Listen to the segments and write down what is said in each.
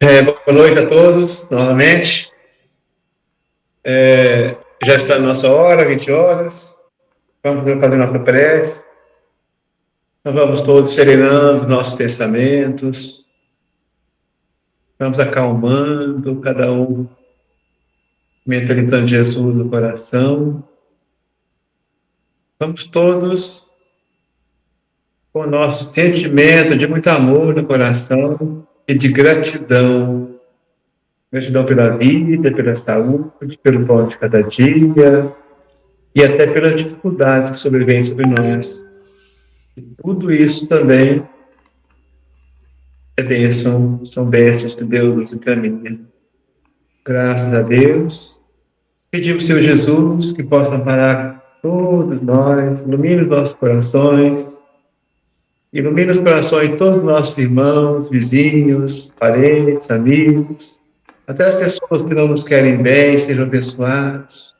Boa noite a todos, novamente. Já está na nossa hora, 20 horas. Vamos fazer nossa prece. Nós vamos todos serenando nossos pensamentos. Vamos acalmando, cada um mentalizando Jesus no coração. Vamos todos com o nosso sentimento de muito amor no coração e de gratidão. Gratidão pela vida, pela saúde, pelo pão de cada dia e até pelas dificuldades que sobrevêm sobre nós. E tudo isso também é bênção, são bênçãos que Deus nos encaminha. Graças a Deus. Pedimos, Senhor Jesus, que possa amparar todos nós, ilumine os nossos corações, ilumine os corações de todos os nossos irmãos, vizinhos, parentes, amigos, até as pessoas que não nos querem bem, sejam abençoados.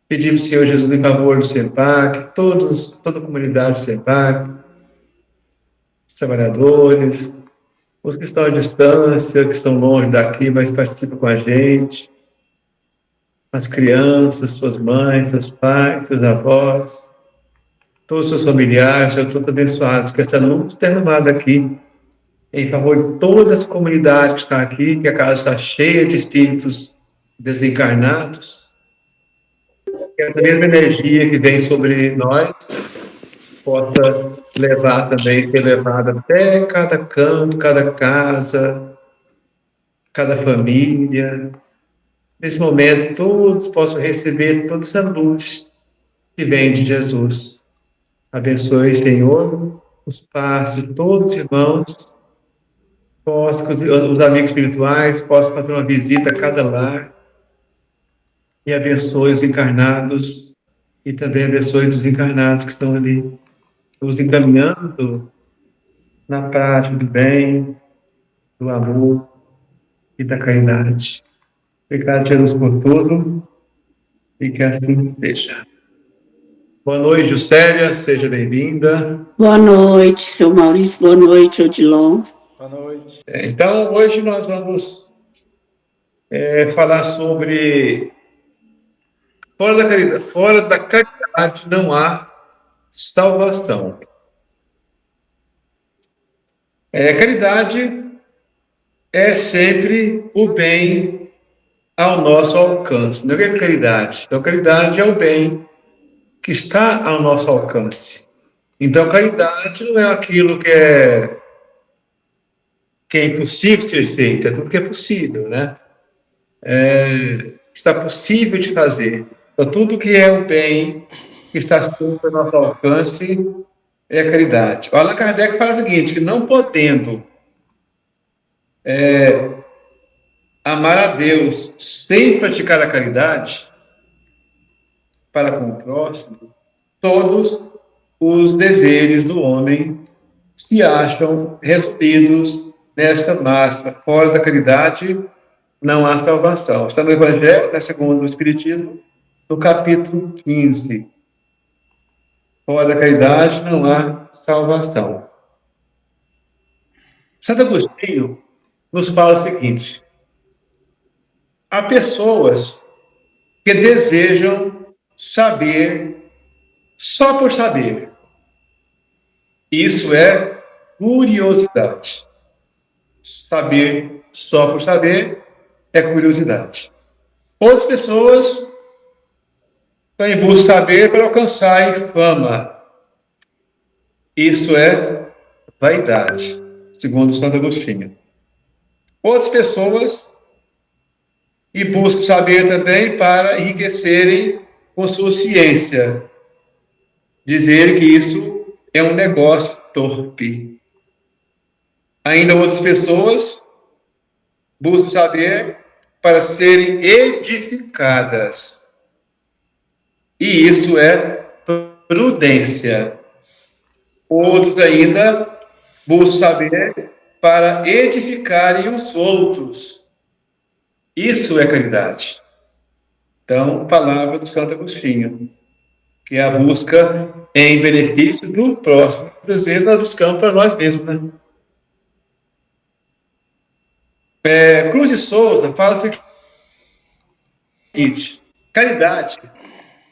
Pedimos, Senhor Jesus, em favor do CEPAC, toda a comunidade do CEPAC, os trabalhadores, os que estão à distância, que estão longe daqui, mas participam com a gente, as crianças, suas mães, seus pais, seus avós, todos os seus familiares, sejam todos abençoados, que esta luz tenha renovada aqui, em favor de toda essa comunidade que está aqui, que a casa está cheia de espíritos desencarnados, que essa mesma energia que vem sobre nós possa levar também, ser levada até cada canto, cada casa, cada família. Nesse momento, todos possam receber toda essa luz que vem de Jesus. Abençoe, Senhor, os passos de todos os irmãos, possa, os amigos espirituais possam fazer uma visita a cada lar e abençoe os encarnados e também abençoe os encarnados que estão ali, nos encaminhando na prática do bem, do amor e da caridade. Obrigado, Jesus, por tudo e que assim seja. Boa noite, Juscelia, seja bem-vinda. Boa noite, seu Maurício, boa noite, Odilon. Boa noite. Então, hoje nós vamos falar sobre fora da caridade não há salvação. Caridade é sempre o bem ao nosso alcance. Não é caridade. Então, caridade é o bem que está ao nosso alcance. Então, caridade não é aquilo que é impossível ser feito, é tudo que é possível, né? Está possível de fazer. Então, tudo que é o bem que está sempre ao nosso alcance é a caridade. O Allan Kardec fala o seguinte, que não podendo amar a Deus sem praticar a caridade para com o próximo, todos os deveres do homem se acham resumidos nesta máxima: fora da caridade não há salvação. Está no Evangelho, segundo o Espiritismo, no capítulo 15. Fora da caridade não há salvação. Santo Agostinho nos fala o seguinte: há pessoas que desejam saber só por saber. Isso é curiosidade. Saber só por saber é curiosidade. Outras pessoas estão em busca de saber para alcançar fama. Isso é vaidade, segundo Santo Agostinho. Outras pessoas e buscam saber também para enriquecerem com sua ciência. Dizer que isso é um negócio torpe. Ainda outras pessoas buscam saber para serem edificadas. E isso é prudência. Outros ainda buscam saber para edificarem os outros. Isso é caridade. Então, palavra do Santo Agostinho, que é a busca em benefício do próximo. Às vezes nós buscamos para nós mesmos, né? Cruz de Souza fala o seguinte: caridade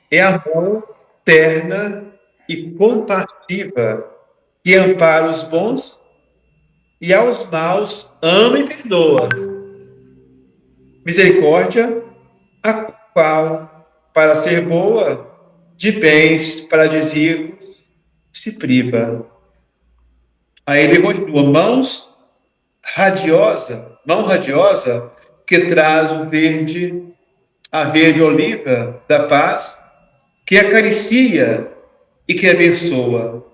é a mão terna e compassiva que ampara os bons e aos maus ama e perdoa. Misericórdia, a qual, para ser boa, de bens paradisíacos se priva. Aí ele continua: mão radiosa, que traz a verde oliva da paz, que acaricia e que abençoa,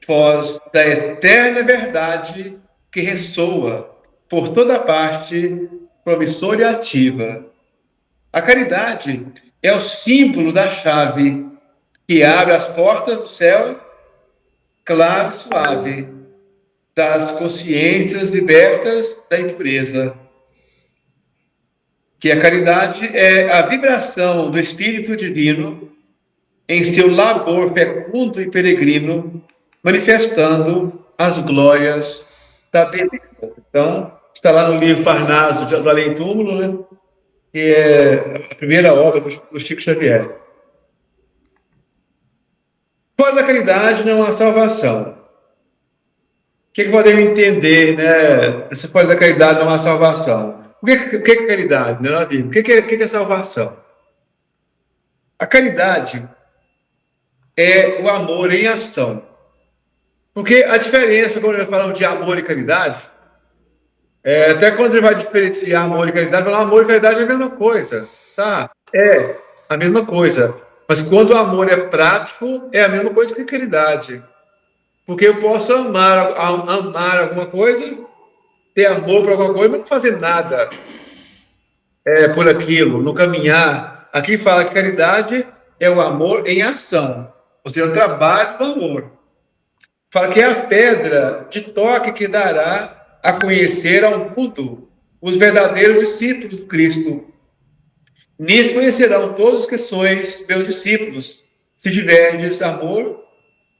voz da eterna verdade que ressoa por toda parte, promissora e ativa. A caridade é o símbolo da chave que abre as portas do céu, claro e suave, das consciências libertas da impureza. Que a caridade é a vibração do Espírito Divino em seu labor fecundo e peregrino, manifestando as glórias da beleza. Então, está lá no livro Parnaso do Além Túmulo, né? Que é a primeira obra do Chico Xavier. Fora da caridade não há salvação. O que podemos entender, né? Essa fora da caridade não há salvação. O que é caridade? Né? O que é salvação? A caridade é o amor em ação. Porque a diferença, quando nós falamos de amor e caridade, até quando você vai diferenciar amor e caridade, falar amor e caridade é a mesma coisa, tá? É a mesma coisa. Mas quando o amor é prático, é a mesma coisa que a caridade. Porque eu posso amar alguma coisa, ter amor por alguma coisa, mas não fazer nada por aquilo, no caminhar. Aqui fala que caridade é o amor em ação, ou seja, o trabalho do amor. Fala que é a pedra de toque que dará a conhecer ao mundo os verdadeiros discípulos do Cristo. Nisso conhecerão todos os que sois meus discípulos, se tiverdes amor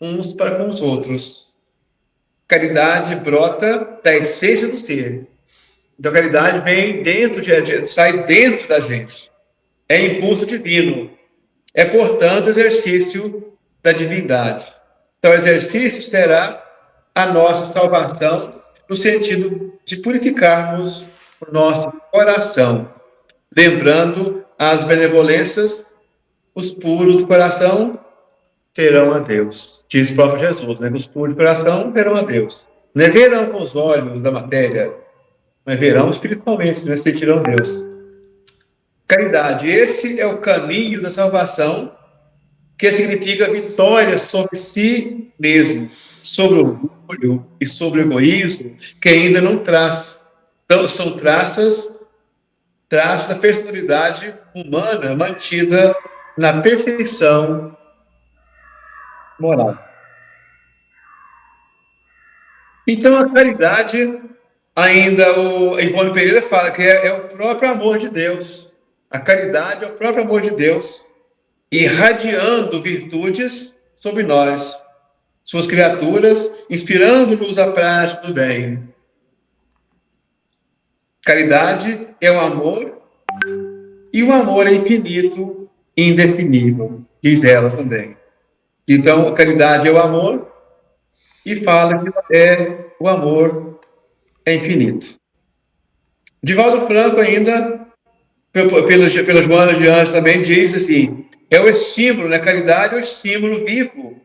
uns para com os outros. Caridade brota da essência do ser. Então, a caridade vem dentro, sai dentro da gente. É impulso divino. É, portanto, exercício da divindade. Então, o exercício será a nossa salvação, no sentido de purificarmos o nosso coração, lembrando as benevolências, os puros do coração terão a Deus. Diz o próprio Jesus, né? Os puros de coração terão a Deus. Não é verão com os olhos da matéria, mas verão espiritualmente, né? Sentirão Deus. Caridade, esse é o caminho da salvação, que significa vitória sobre si mesmo, sobre o orgulho e sobre o egoísmo, que ainda não traz. Então, são traços da personalidade humana mantida na perfeição moral. Então, a caridade, ainda o Ivone Pereira fala que é o próprio amor de Deus. A caridade é o próprio amor de Deus, irradiando virtudes sobre nós, suas criaturas, inspirando-nos à prática do bem. Caridade é o amor, e o amor é infinito e indefinível, diz ela também. Então, a caridade é o amor, e fala que o amor é infinito. Divaldo Franco ainda, pela Joana de Anjos também, diz assim, é o estímulo, né? Caridade é o estímulo vivo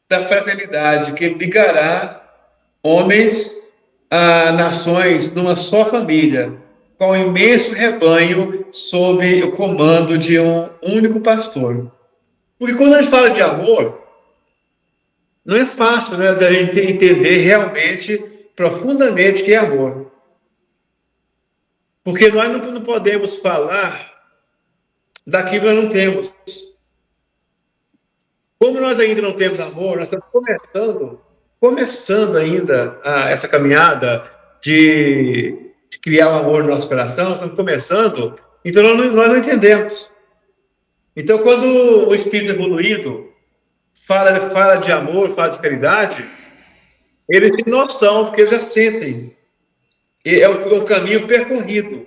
da fraternidade, que ligará homens a nações numa só família, com um imenso rebanho sob o comando de um único pastor. Porque quando a gente fala de amor, não é fácil, né, da gente entender realmente, profundamente, o que é amor. Porque nós não podemos falar daquilo que nós não temos. Como nós ainda não temos amor, nós estamos começando ainda essa caminhada de criar o amor no nosso coração, estamos começando, então nós não entendemos. Então, quando o espírito evoluído fala de amor, fala de caridade, eles têm noção, porque eles já sentem. é o caminho percorrido.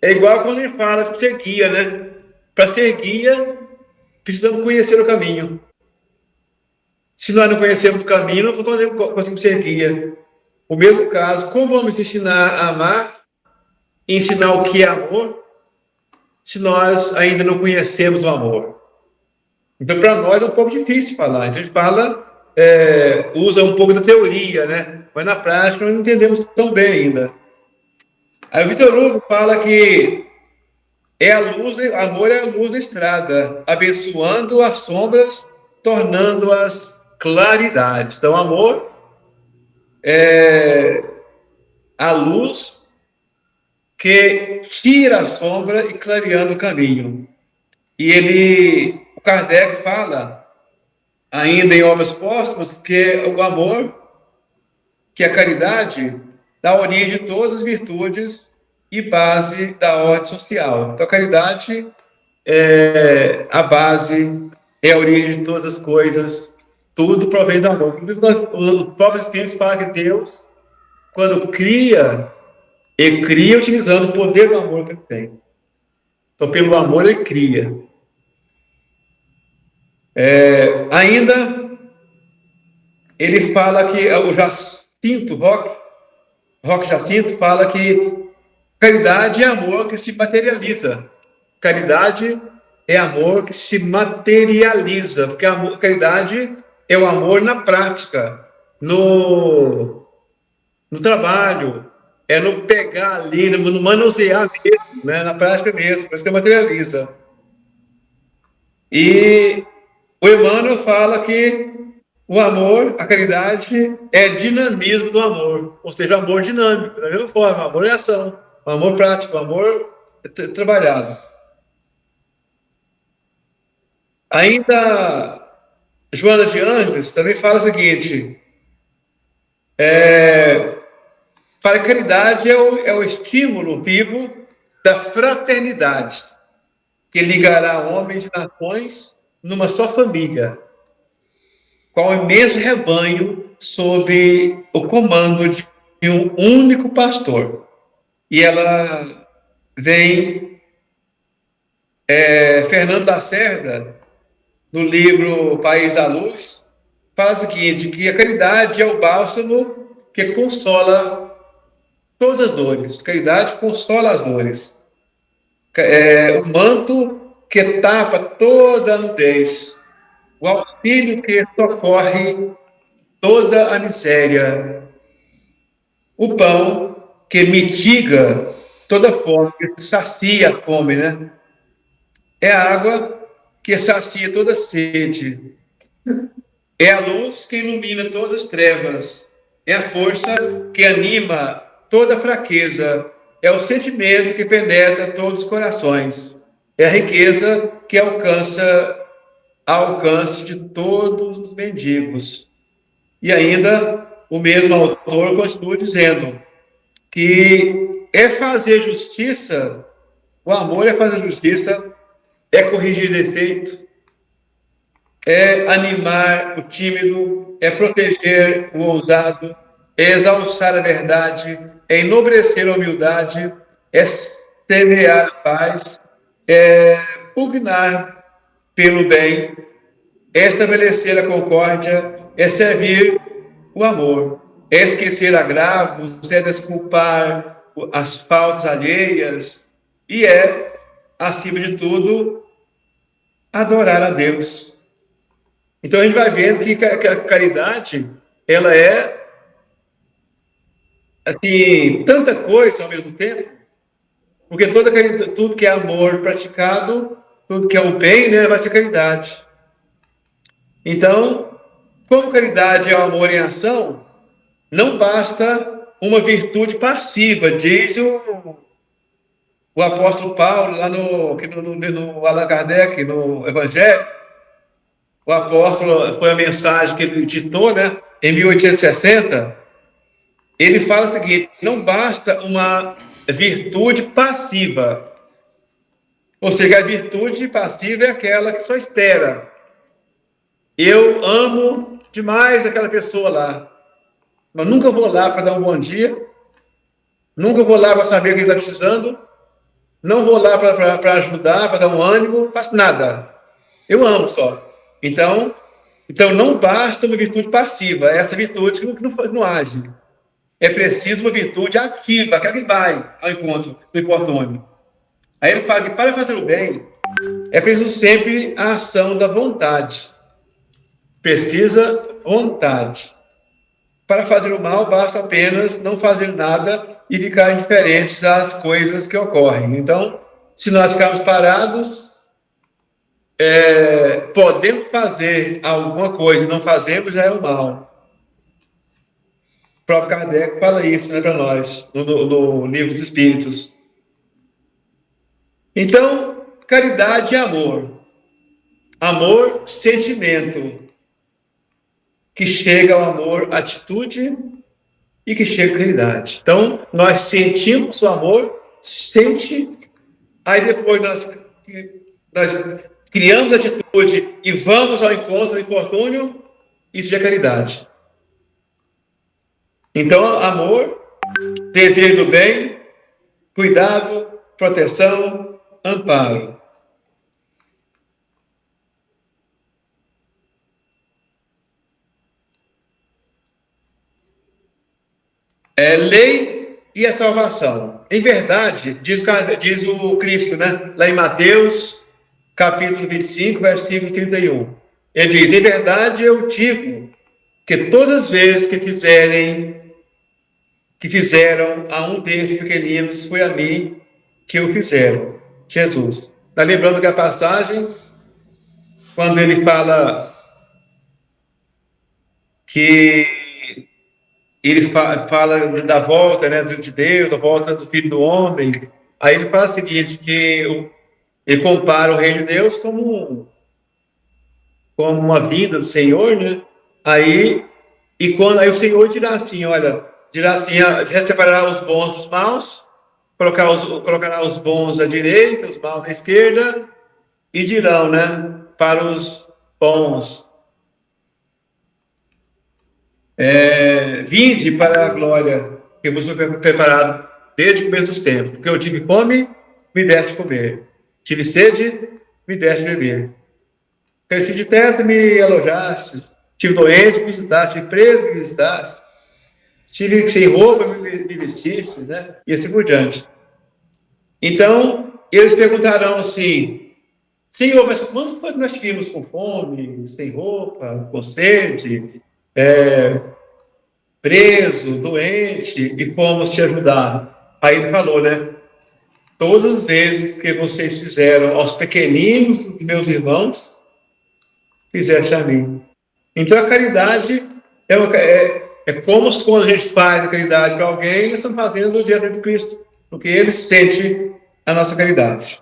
É igual quando ele fala de ser guia, né? Para ser guia, precisamos conhecer o caminho. Se nós não conhecemos o caminho, não conseguimos ser guia. O mesmo caso, como vamos ensinar a amar, ensinar o que é amor, se nós ainda não conhecemos o amor? Então, para nós é um pouco difícil falar. Então, a gente fala, usa um pouco da teoria, né? Mas na prática nós não entendemos tão bem ainda. Aí o Victor Hugo fala que amor é a luz da estrada, abençoando as sombras, tornando-as claridade. Então, amor é a luz que tira a sombra e clareando o caminho. E o Kardec fala, ainda em Obras Póstumas, que o amor, que a caridade, dá origem de todas as virtudes e base da ordem social. Então, a caridade é a base, é a origem de todas as coisas, tudo provém do amor. Os próprios Espíritos falam que Deus, quando cria, ele cria utilizando o poder do amor que ele tem. Então, pelo amor, ele cria. Ainda, ele fala que o Jacinto, Roque Jacinto, fala que caridade é amor que se materializa. Caridade é amor que se materializa, porque a caridade é o amor na prática, no trabalho, é no pegar ali, no manusear mesmo, né? Na prática mesmo, por isso que materializa. E o Emmanuel fala que o amor, a caridade, é dinamismo do amor, ou seja, amor dinâmico, da mesma forma, amor é ação, amor prático, amor trabalhado. Ainda Joana de Ângeles também fala o seguinte, fala que a caridade é o estímulo vivo da fraternidade, que ligará homens e nações numa só família, qual o imenso rebanho sob o comando de um único pastor. E ela vem, Fernando Lacerda, no livro País da Luz, fala o seguinte, que a caridade é o bálsamo que consola todas as dores. Caridade consola as dores. O manto que tapa toda a nudez. O auxílio que socorre toda a miséria. O pão que mitiga toda fome, que sacia a fome, né? É a água que sacia toda sede. É a luz que ilumina todas as trevas. É a força que anima toda fraqueza. É o sentimento que penetra todos os corações. É a riqueza que alcança ao alcance de todos os mendigos. E ainda o mesmo autor continua dizendo que é fazer justiça, o amor é fazer justiça, é corrigir defeito, é animar o tímido, é proteger o ousado, é exalçar a verdade, é enobrecer a humildade, é semear a paz, é pugnar pelo bem, é estabelecer a concórdia, é servir o amor, é esquecer agravos, é desculpar as faltas alheias e é, acima de tudo, adorar a Deus. Então a gente vai vendo que a caridade, ela é assim, tanta coisa ao mesmo tempo, porque tudo que é amor praticado, tudo que é o bem, né, vai ser caridade. Então, como caridade é o amor em ação, não basta uma virtude passiva, diz o apóstolo Paulo, lá no Allan Kardec, no Evangelho. O apóstolo, foi a mensagem que ele ditou, né, em 1860. Ele fala o seguinte: não basta uma virtude passiva. Ou seja, a virtude passiva é aquela que só espera. Eu amo demais aquela pessoa lá, mas nunca vou lá para dar um bom dia, Nunca vou lá para saber o que ele está precisando. Não vou lá para ajudar, para dar um ânimo. Não faço nada. Eu amo só. Então não basta uma virtude passiva. É essa virtude que não age. É preciso uma virtude ativa, aquela que vai ao encontro do infortúnio. Aí ele fala que para fazer o bem, é preciso sempre a ação da vontade. Precisa vontade. Para fazer o mal, basta apenas não fazer nada e ficar indiferentes às coisas que ocorrem. Então, se nós ficarmos parados, podemos fazer alguma coisa e não fazemos, já é o mal. O próprio Kardec fala isso, né, para nós, no Livro dos Espíritos. Então, caridade e amor. Amor, sentimento, que chega ao amor, atitude, e que chega à caridade. Então, nós sentimos o amor, aí depois nós criamos a atitude e vamos ao encontro do infortúnio, isso já é caridade. Então, amor, desejo do bem, cuidado, proteção, amparo. Lei e a salvação. Em verdade, diz o Cristo, né? Lá em Mateus, capítulo 25, versículo 31. Ele diz: em verdade eu digo que todas as vezes que fizeram a um desses pequeninos, foi a mim que o fizeram. Jesus. Está lembrando que a passagem, quando ele fala que ele fala da volta, né, de Deus, da volta do Filho do Homem. Aí ele fala o seguinte, que ele compara o reino de Deus como uma vinda do Senhor, né? Aí o Senhor dirá assim, separará os bons dos maus, colocará os bons à direita, os maus à esquerda, e dirão, né, para os bons: vinde para a glória que vos foi preparado desde o começo dos tempos, porque eu tive fome, me deste de comer, tive sede, me deste de beber, cresci de terra, me alojaste, tive doente, me visitaste, tive preso, me visitaste, tive sem roupa, me vestiste, né? E assim por diante. Então, eles perguntarão assim: Senhor, mas quanto foi que nós tivemos com fome, sem roupa, com sede, preso, doente, e fomos te ajudar? Aí ele falou, né? Todas as vezes que vocês fizeram aos pequeninos dos meus irmãos, fizeste a mim. Então a caridade é como quando a gente faz a caridade para alguém, nós estamos fazendo o diante de Cristo, porque ele sente a nossa caridade.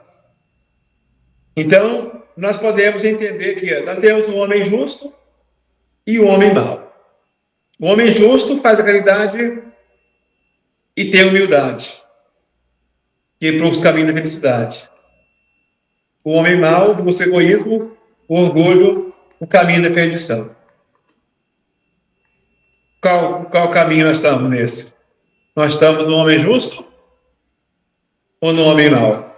Então, nós podemos entender que nós temos um homem justo e um homem mau. O homem justo faz a caridade e tem humildade, que busca o caminho da felicidade. O homem mau busca o egoísmo, o orgulho, o caminho da perdição. Qual caminho nós estamos nesse? Nós estamos no homem justo ou no homem mau?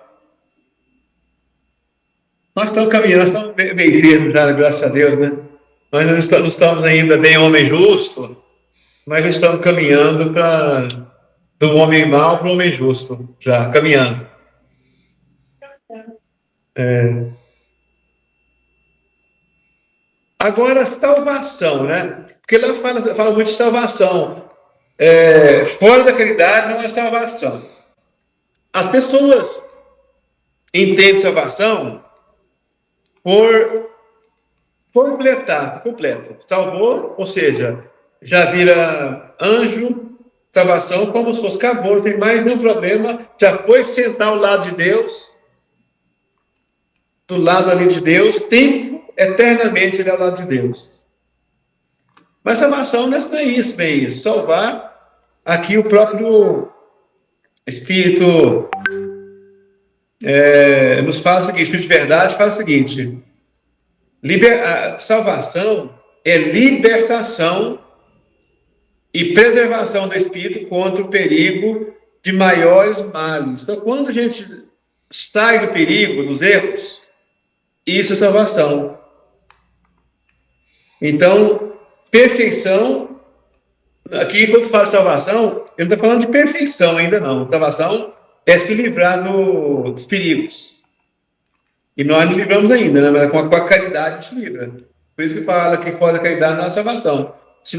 Nós estamos caminhando, nós estamos meio termo já, graças a Deus, né? Nós não estamos ainda bem homem justo, mas estamos caminhando do homem mau para o homem justo, já caminhando. Agora, salvação, né? Porque lá fala muito de salvação. Fora da caridade não é salvação. As pessoas entendem salvação por completo. Salvou, ou seja, já vira anjo, salvação, como se fosse acabou, não tem mais nenhum problema, já foi sentar ao lado de Deus, do lado ali de Deus, tem eternamente ele ao lado de Deus. Mas salvação não é isso, bem isso. Salvar, aqui o próprio Espírito nos fala o seguinte, Espírito de verdade fala o seguinte: salvação é libertação e preservação do espírito contra o perigo de maiores males. Então, quando a gente sai do perigo, dos erros, isso é salvação. Então, perfeição, aqui quando se fala de salvação, eu não estou falando de perfeição ainda não. Salvação é se livrar dos perigos. E nós nos livramos ainda, né? Mas com a caridade a gente livra. Por isso que fala que fora da caridade não há salvação. Se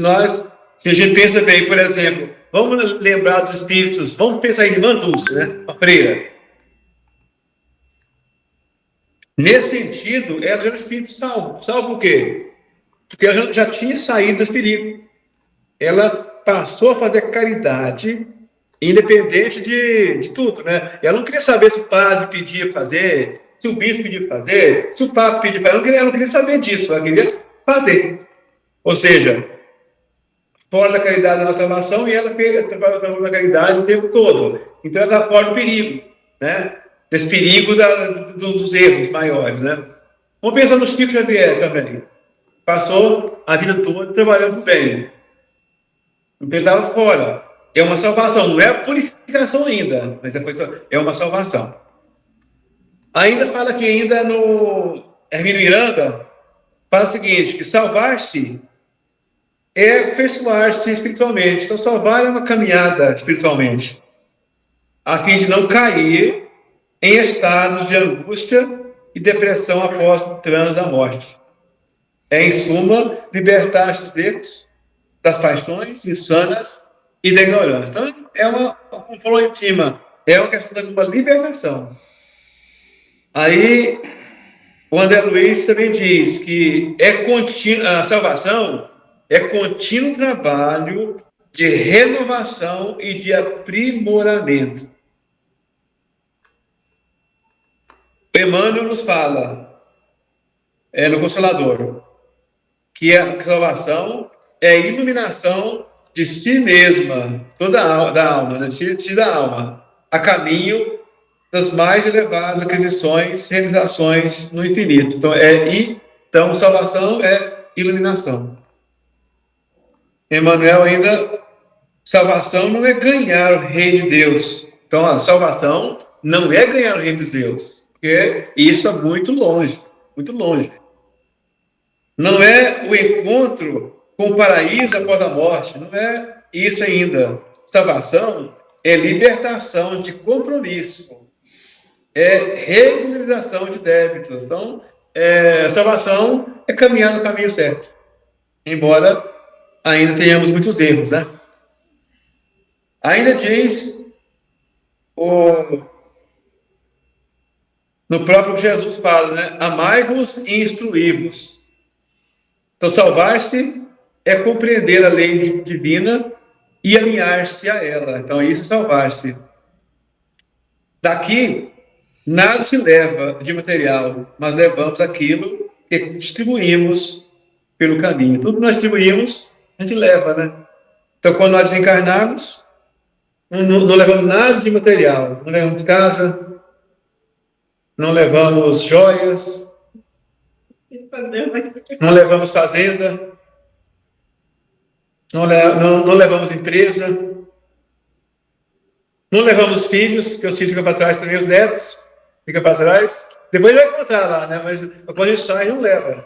a gente pensa bem, por exemplo, vamos lembrar dos espíritos, vamos pensar em Irmã Dulce, né? A freira. Nesse sentido, ela era um espírito salvo. Salvo por quê? Porque ela já tinha saído desse perigo. Ela passou a fazer caridade, independente de tudo, né? Ela não queria saber se o padre pedia para fazer, se o bispo pedia para fazer, se o papa pedia para fazer. Ela não queria saber disso, ela queria fazer. Ou seja, fora da caridade da nossa salvação, e ela trabalhou na caridade o tempo todo. Então ela está fora do perigo, né? Desse perigo dos erros maiores, né? Vamos pensar no Chico Xavier também. Passou a vida toda trabalhando bem. Então ele estava fora. É uma salvação, não é purificação ainda, mas depois é uma salvação. Ainda fala que ainda no Hermínio Miranda, fala o seguinte, que salvar-se é aperfeiçoar-se espiritualmente. Então salvar é uma caminhada espiritualmente, a fim de não cair em estados de angústia e depressão após o trânsito da morte. É, em suma, libertar-se dos erros, das paixões insanas e da ignorância. Então, como falou em cima, é uma questão de uma libertação. Aí, o André Luiz também diz que a salvação é contínuo trabalho de renovação e de aprimoramento. Emmanuel nos fala, no Consolador, que a salvação é a iluminação de si mesma, da alma, né? Si da alma, a caminho das mais elevadas aquisições, realizações no infinito. Então, salvação é iluminação. Emmanuel ainda, salvação não é ganhar o reino de Deus. Então, a salvação não é ganhar o reino de Deus, porque isso é muito longe, muito longe. Não é o encontro com o paraíso após a morte, não é isso ainda. Salvação é libertação de compromisso, é regularização de débitos. Então, salvação é caminhar no caminho certo, embora ainda tenhamos muitos erros, né? Ainda diz no próprio Jesus fala, né? Amai-vos e instruí-vos. Então, salvar-se é compreender a lei divina e alinhar-se a ela. Então, isso é salvar-se. Daqui, nada se leva de material, mas levamos aquilo que distribuímos pelo caminho. Tudo que nós distribuímos, a gente leva, né? Então, quando nós desencarnarmos, não levamos nada de material. Não levamos casa, não levamos joias, não levamos fazenda, não levamos empresa, não levamos filhos, que os filhos ficam para trás também, os netos ficam para trás. Depois vai encontrar lá, né? Mas quando a gente sai, não leva,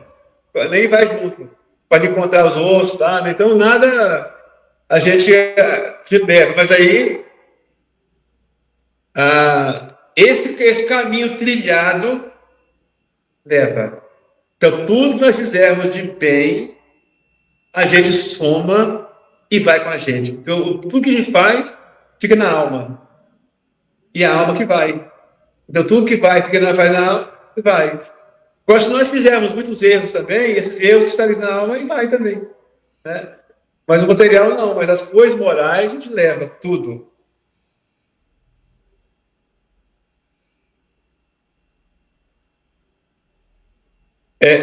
nem vai junto. Pode encontrar os ossos, tá? Então, nada a gente leva. Mas aí, esse caminho trilhado leva. Então, tudo que nós fizermos de bem, a gente soma e vai com a gente. Então, tudo que a gente faz, fica na alma. E a alma que vai. Então, tudo que fica na alma, vai. Agora, se nós fizermos muitos erros também, esses erros que estão ali na alma, e vai também. Né? Mas o material não, mas as coisas morais, a gente leva tudo.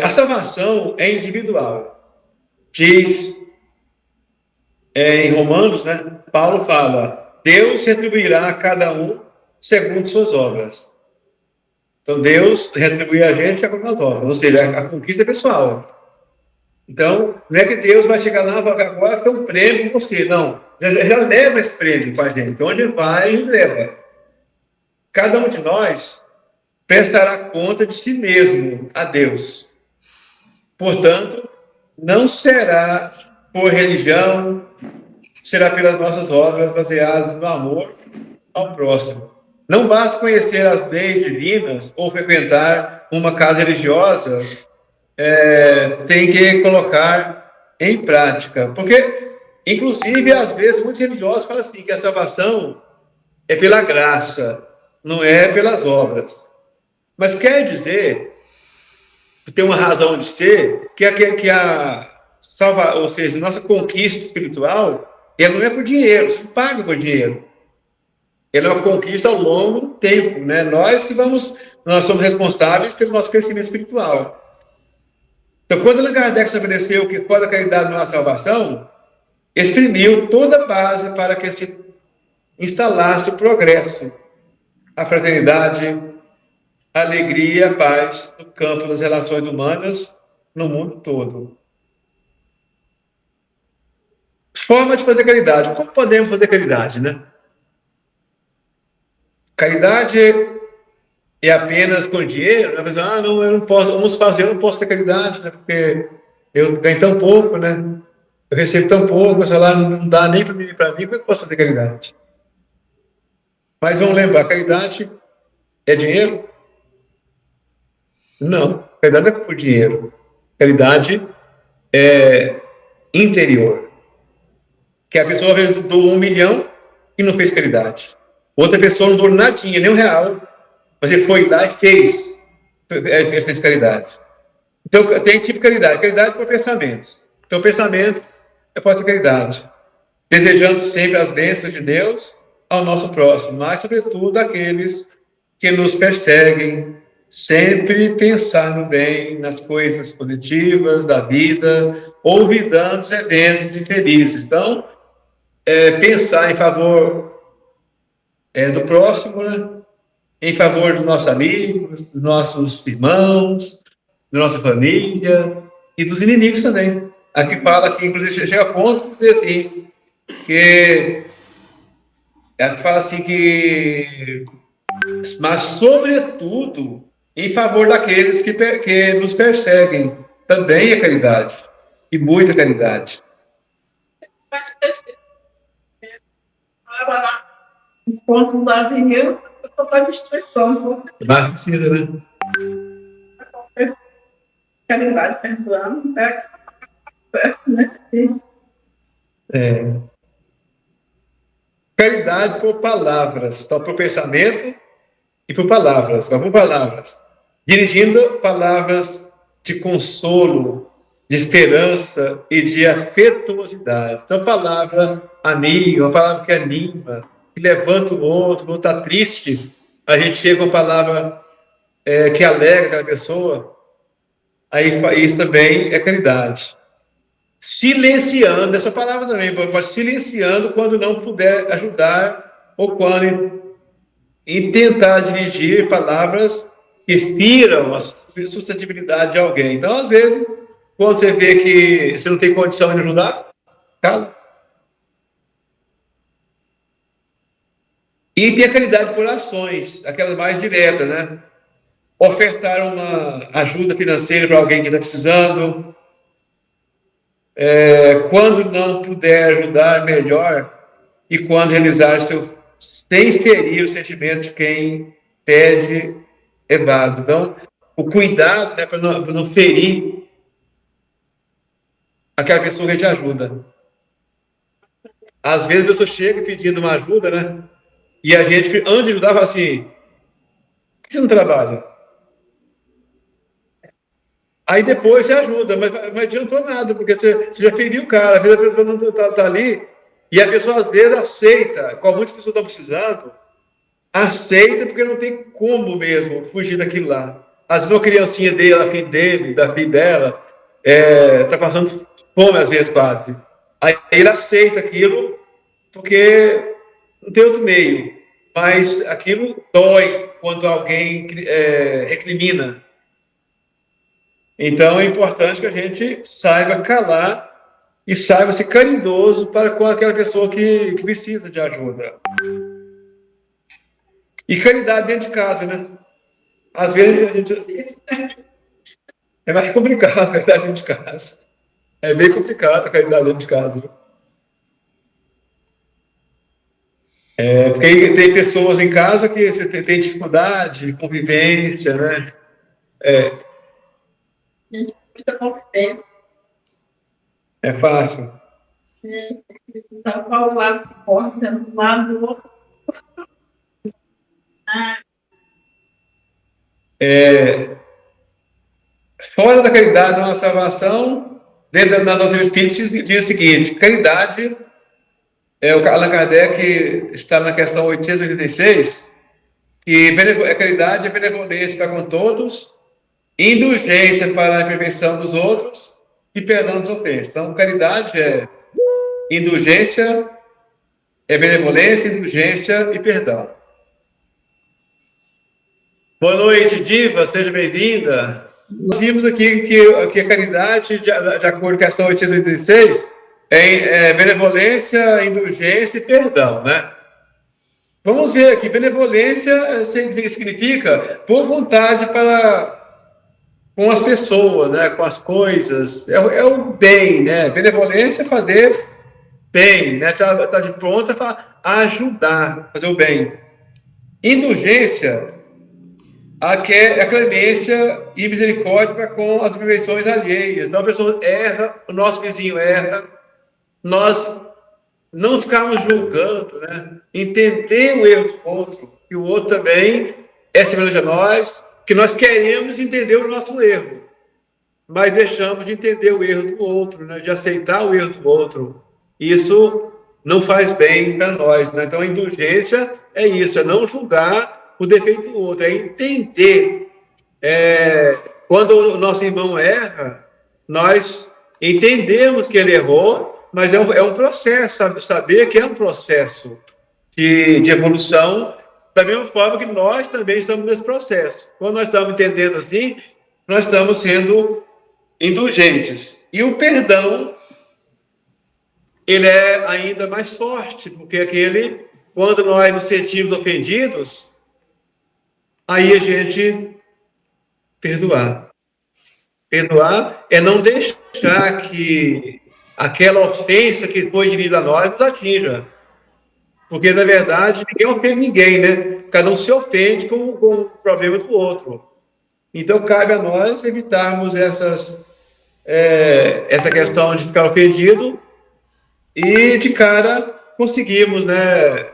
A salvação é individual. Diz em Romanos, né? Paulo fala, Deus retribuirá a cada um segundo suas obras. Então, Deus retribui a gente segundo as obras, ou seja, a conquista é pessoal. Então, não é que Deus vai chegar lá e falar, agora tem um prêmio com você, não. já leva esse prêmio com a gente. Onde vai, ele leva. Cada um de nós prestará conta de si mesmo a Deus. Portanto, não será por religião, será pelas nossas obras baseadas no amor ao próximo. Não basta conhecer as leis divinas ou frequentar uma casa religiosa, tem que colocar em prática. Porque, inclusive, às vezes, muitos religiosos falam assim, que a salvação é pela graça, não é pelas obras. Mas quer dizer, tem uma razão de ser, que ou seja, nossa conquista espiritual, ela não é por dinheiro, você não paga por dinheiro. Ela é uma conquista ao longo do tempo, né? Nós somos responsáveis pelo nosso crescimento espiritual. Então, quando Allan Kardec estabeleceu que pode a caridade não há salvação, exprimiu toda a base para que se instalasse o progresso, a fraternidade, a alegria e a paz no campo das relações humanas no mundo todo. Forma de fazer caridade. Como podemos fazer caridade, né? Caridade é apenas com dinheiro? A pessoa, não, eu não posso, eu não posso ter caridade, né? Porque eu ganho tão pouco, né? Eu recebo tão pouco, o salário não dá nem para mim, como é que eu posso fazer caridade? Mas vamos lembrar, caridade é dinheiro? Não, caridade não é por dinheiro. Caridade é interior. Que a pessoa às vezes doou 1 milhão e não fez caridade. Outra pessoa não doou nadinha, nem R$1, mas ele foi lá e fez caridade. Então, tem tipo de caridade. Caridade por pensamentos. Então, pensamento pode ser caridade. Desejando sempre as bênçãos de Deus ao nosso próximo, mas, sobretudo, aqueles que nos perseguem, sempre pensar no bem, nas coisas positivas da vida, olvidando os eventos infelizes. Então, pensar em favor do próximo, né? Em favor dos nossos amigos, dos nossos irmãos, da nossa família e dos inimigos também. Aqui fala que, inclusive, chega a ponto de dizer assim, aqui fala assim que, mas, sobretudo, em favor daqueles que nos perseguem, também é caridade, e muita caridade. Enquanto lá vem eu estou para destruição. Mas precisa, né? Caridade, perdoando, né? Caridade por palavras, então, por pensamento e por palavras, por palavras. Dirigindo palavras de consolo, de esperança e de afetuosidade. Então, palavra amiga, uma palavra que anima, que levanta o outro está triste, a gente chega com uma palavra que alegra aquela pessoa, aí isso também é caridade. Silenciando, essa palavra também, silenciando quando não puder ajudar, ou quando e tentar dirigir palavras que firam a suscetibilidade de alguém. Então, às vezes, quando você vê que você não tem condição de ajudar, cala. E tem a caridade por ações, aquelas mais diretas, né? Ofertar uma ajuda financeira para alguém que está precisando. Quando não puder ajudar, melhor. E quando realizar sem ferir o sentimento de quem pede é válido. Então, o cuidado, né, para não ferir aquela pessoa que a gente ajuda. Às vezes a pessoa chega pedindo uma ajuda, né? E a gente, antes de ajudar, fala assim: por que você não trabalha? Aí depois você ajuda, mas não adiantou nada, porque você já feriu o cara, às vezes a pessoa não está ali, e a pessoa às vezes aceita, como muitas pessoas estão precisando, aceita porque não tem como mesmo fugir daquilo lá. Às vezes uma criancinha dele, a filha dele, da filha dela, está passando fome às vezes quase. Aí ele aceita aquilo porque não tem outro meio. Mas aquilo dói quando alguém recrimina. Então é importante que a gente saiba calar e saiba ser caridoso para com aquela pessoa que precisa de ajuda. E caridade dentro de casa, né? Às vezes a gente é mais complicado a caridade dentro de casa. É bem complicado a caridade dentro de casa. Porque tem pessoas em casa que você tem dificuldade, convivência, né? Muita confiança. É fácil. Tá qual lado que porta, um lado do outro. Fora da caridade, da nossa salvação, dentro da doutrina espírita, diz o seguinte: caridade, o Allan Kardec está na questão 886, que a caridade é benevolência para com todos, indulgência para a prevenção dos outros e perdão dos ofensas. Então, caridade é indulgência, é benevolência, indulgência e perdão. Boa noite, Diva, seja bem-vinda. Nós vimos aqui que a caridade, de acordo com a questão 886, é benevolência, indulgência e perdão, né? Vamos ver aqui, benevolência significa boa vontade para com as pessoas, né? Com as coisas, é o bem, né? Benevolência é fazer bem, né? Tá de pronta para ajudar, fazer o bem. Indulgência a clemência e misericórdia para com as imperfeições alheias. Então a pessoa erra, o nosso vizinho erra, nós não ficarmos julgando, né? Entender o erro do outro, que o outro também é semelhante a nós, que nós queremos entender o nosso erro, mas deixamos de entender o erro do outro, né? De aceitar o erro do outro. Isso não faz bem para nós, né? Então a indulgência é isso, é não julgar o defeito do outro, é entender. Quando o nosso irmão erra, nós entendemos que ele errou, mas é um processo, saber que é um processo de evolução, da mesma forma que nós também estamos nesse processo. Quando nós estamos entendendo assim, nós estamos sendo indulgentes. E o perdão, ele é ainda mais forte, porque quando nós nos sentimos ofendidos, aí a gente perdoar. Perdoar é não deixar que aquela ofensa que foi dirigida a nós nos atinja. Porque, na verdade, ninguém ofende ninguém, né? Cada um se ofende com o problema do outro. Então, cabe a nós evitarmos essa questão de ficar ofendido e, de cara, conseguirmos, né,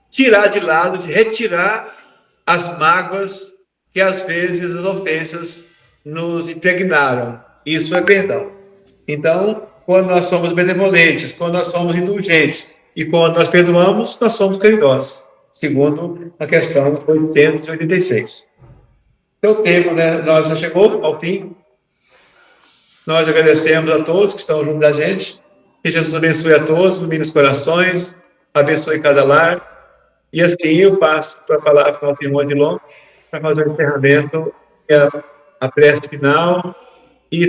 tirar de lado, de retirar as mágoas que, às vezes, as ofensas nos impregnaram. Isso é perdão. Então, quando nós somos benevolentes, quando nós somos indulgentes e quando nós perdoamos, nós somos caridosos, segundo a questão 886. Então, o tempo, né, nós chegou ao fim. Nós agradecemos a todos que estão junto da gente. Que Jesus abençoe a todos, ilumine os corações, abençoe cada lar. E assim eu passo para falar com o irmão de Long, para fazer o encerramento e a prece final